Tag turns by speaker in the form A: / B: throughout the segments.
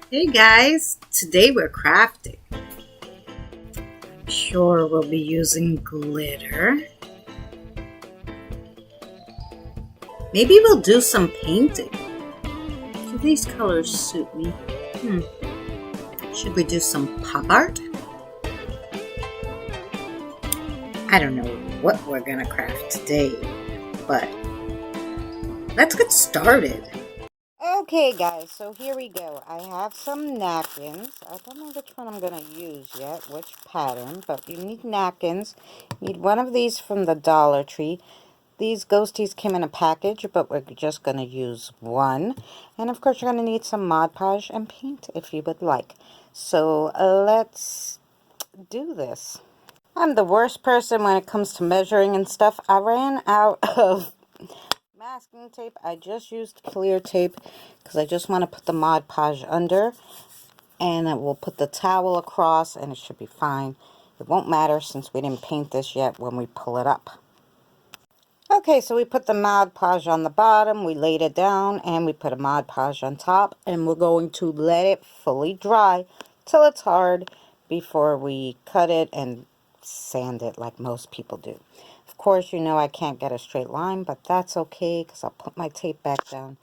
A: Hey guys, today we're crafting. Sure, we'll be using glitter. Maybe we'll do some painting. Do these colors suit me? Should we do some pop art? I don't know what we're gonna craft today, but let's get started. Okay guys, so here we go. I have some napkins. I don't know which one I'm going to use yet, which pattern, but you need napkins. You need one of these from the Dollar Tree. These ghosties came in a package, but we're just going to use one. And of course you're going to need some Mod Podge and paint if you would like. So let's do this. I'm the worst person when it comes to measuring and stuff. I ran out of masking tape. I just used clear tape because I just want to put the Mod Podge under, and it will put the towel across and it should be fine. It won't matter since we didn't paint this yet when we pull it up. Okay, so we put the Mod Podge on the bottom, we laid it down, and we put a Mod Podge on top, and we're going to let it fully dry till it's hard before we cut it and sand it like most people do. Of course, you know I can't get a straight line, but that's okay because I'll put my tape back down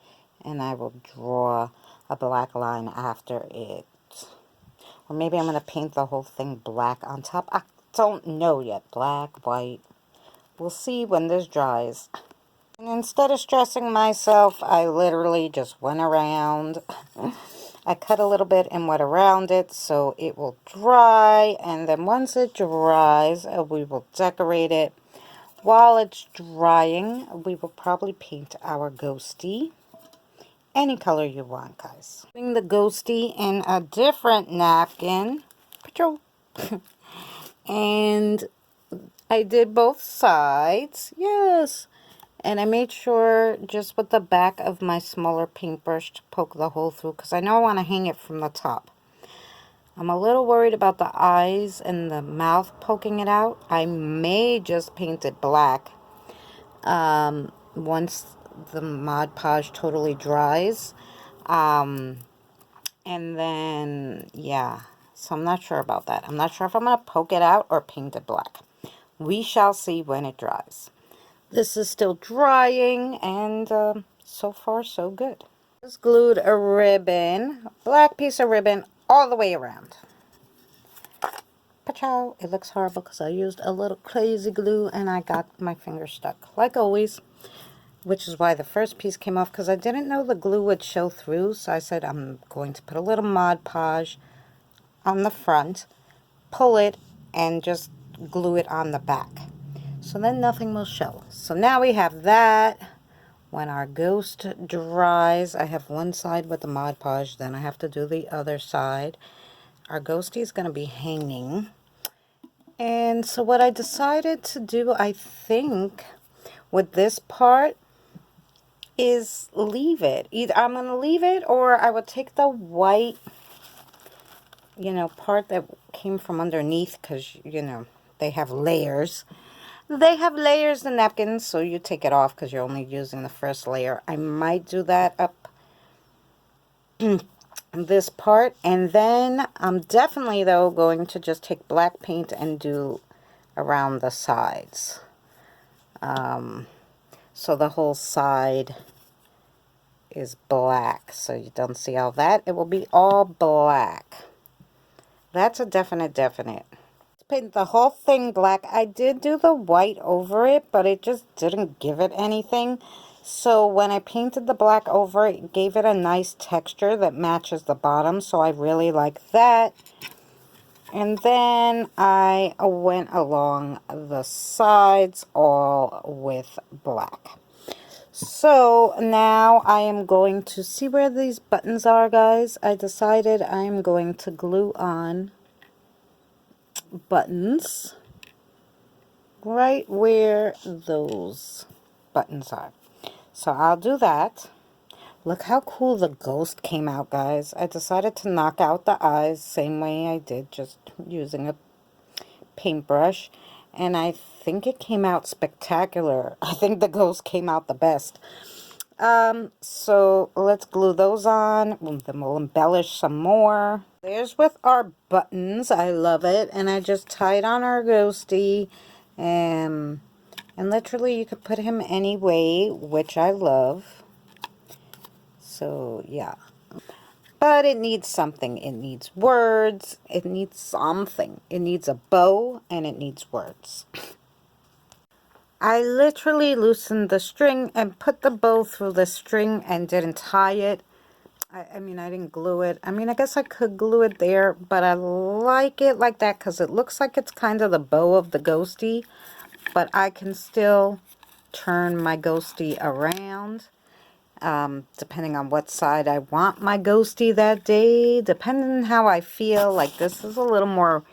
A: and I will draw a black line after it. Or maybe I'm going to paint the whole thing black on top. I don't know yet. Black, white. We'll see when this dries. And instead of stressing myself, I literally just went around. I cut a little bit and went around it so it will dry. And then once it dries, we will decorate it. While it's drying, we will probably paint our ghostie. Any color you want, guys. Putting the ghostie in a different napkin. And I did both sides. Yes. And I made sure just with the back of my smaller paintbrush to poke the hole through because I know I want to hang it from the top. I'm a little worried about the eyes and the mouth poking it out. I may just paint it black once the Mod Podge totally dries. And then, yeah. So I'm not sure about that. I'm not sure if I'm going to poke it out or paint it black. We shall see when it dries. This is still drying, and so far so good. Just glued a ribbon, black piece of ribbon, all the way around. Pachow! It looks horrible because I used a little crazy glue and I got my finger stuck, like always. Which is why the first piece came off, because I didn't know the glue would show through. So I said I'm going to put a little Mod Podge on the front, pull it, and just glue it on the back. So then nothing will show. So now we have that. When our ghost dries, I have one side with the Mod Podge, then I have to do the other side. Our ghostie is going to be hanging. And so what I decided to do, I think, with this part is leave it. Either I'm going to leave it, or I would take the white, part that came from underneath, because, they have layers. They have layers in napkins, so you take it off because you're only using the first layer. I might do that up this part, and then I'm definitely, though, going to just take black paint and do around the sides. So the whole side is black, so you don't see all that. It will be all black. That's a definite. Paint the whole thing black. I did do the white over it, but it just didn't give it anything. So when I painted the black over it, it gave it a nice texture that matches the bottom. So I really like that. And then I went along the sides all with black. So now I am going to see where these buttons are, guys. I decided I am going to glue on buttons right where those buttons are. So I'll do that. Look how cool the ghost came out, guys. I decided to knock out the eyes same way I did, just using a paintbrush. And I think it came out spectacular. I think the ghost came out the best. So let's glue those on, and then we'll embellish some more. There's with our buttons. I love it. And I just tied on our ghosty. And literally you could put him any way, which I love. So, yeah. But it needs something. It needs words. It needs something. It needs a bow, and it needs words. I literally loosened the string and put the bow through the string and didn't tie it. I mean, I didn't glue it. I mean, I guess I could glue it there, but I like it like that because it looks like it's kind of the bow of the ghosty, but I can still turn my ghosty around, depending on what side I want my ghosty that day, depending on how I feel. Like, this is a little more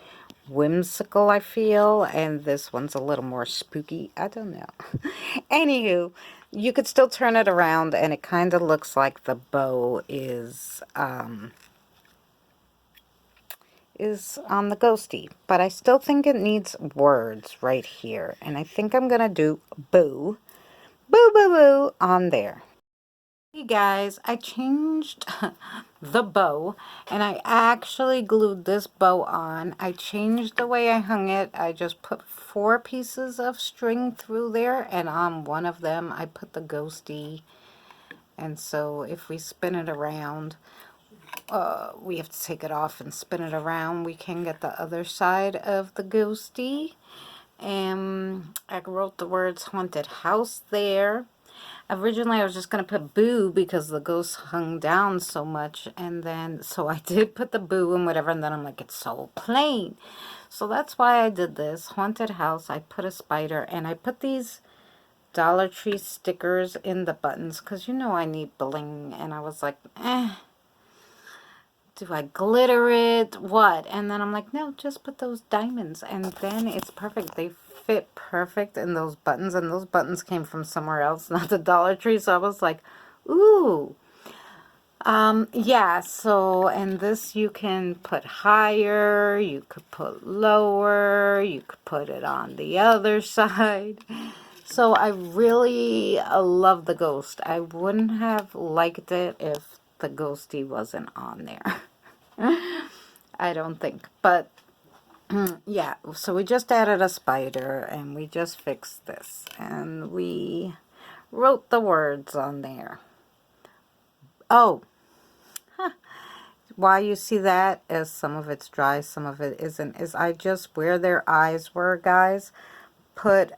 A: whimsical, I feel, and this one's a little more spooky. I don't know. Anywho, you could still turn it around, and it kind of looks like the bow is on the ghosty, but I still think it needs words right here, and I think I'm gonna do boo, boo, boo, boo on there. Hey guys, I changed the bow, and I actually glued this bow on. I changed the way I hung it. I just put 4 pieces of string through there, and on one of them I put the ghosty. And so if we spin it around, we have to take it off and spin it around. We can get the other side of the ghosty. And I wrote the words haunted house there. Originally, I was just going to put boo because the ghost hung down so much. And then, so I did put the boo and whatever. And then I'm like, it's so plain. So that's why I did this. Haunted house. I put a spider. And I put these Dollar Tree stickers in the buttons. Because you know I need bling. And I was like, do I glitter it? What? And then I'm like, no, just put those diamonds. And then it's perfect. They fit perfect in those buttons. And those buttons came from somewhere else, not the Dollar Tree. So I was like, ooh. Yeah, so, and this you can put higher, you could put lower, you could put it on the other side. So I really love the ghost. I wouldn't have liked it if the ghosty wasn't on there. I don't think, but yeah, so we just added a spider and we just fixed this and we wrote the words on there. Oh, why you see that is some of it's dry, some of it isn't, is I just, where their eyes were, guys, put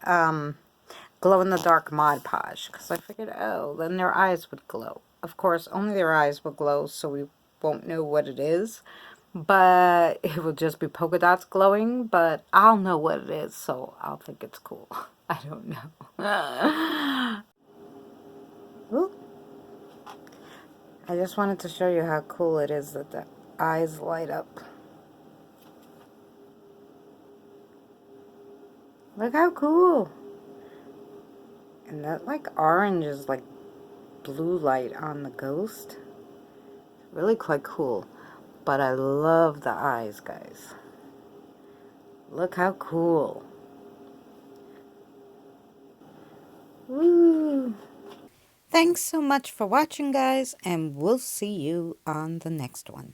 A: glow-in-the-dark Mod Podge, because I figured, oh, then their eyes would glow. Of course, only their eyes will glow, so we won't know what it is, but it will just be polka dots glowing, but I'll know what it is, so I'll think it's cool. I don't know. Ooh. I just wanted to show you how cool it is that the eyes light up. Look how cool. And that like orange is like blue light on the ghost. Really quite cool. But I love the eyes, guys. Look how cool. Woo! Thanks so much for watching, guys, and we'll see you on the next one.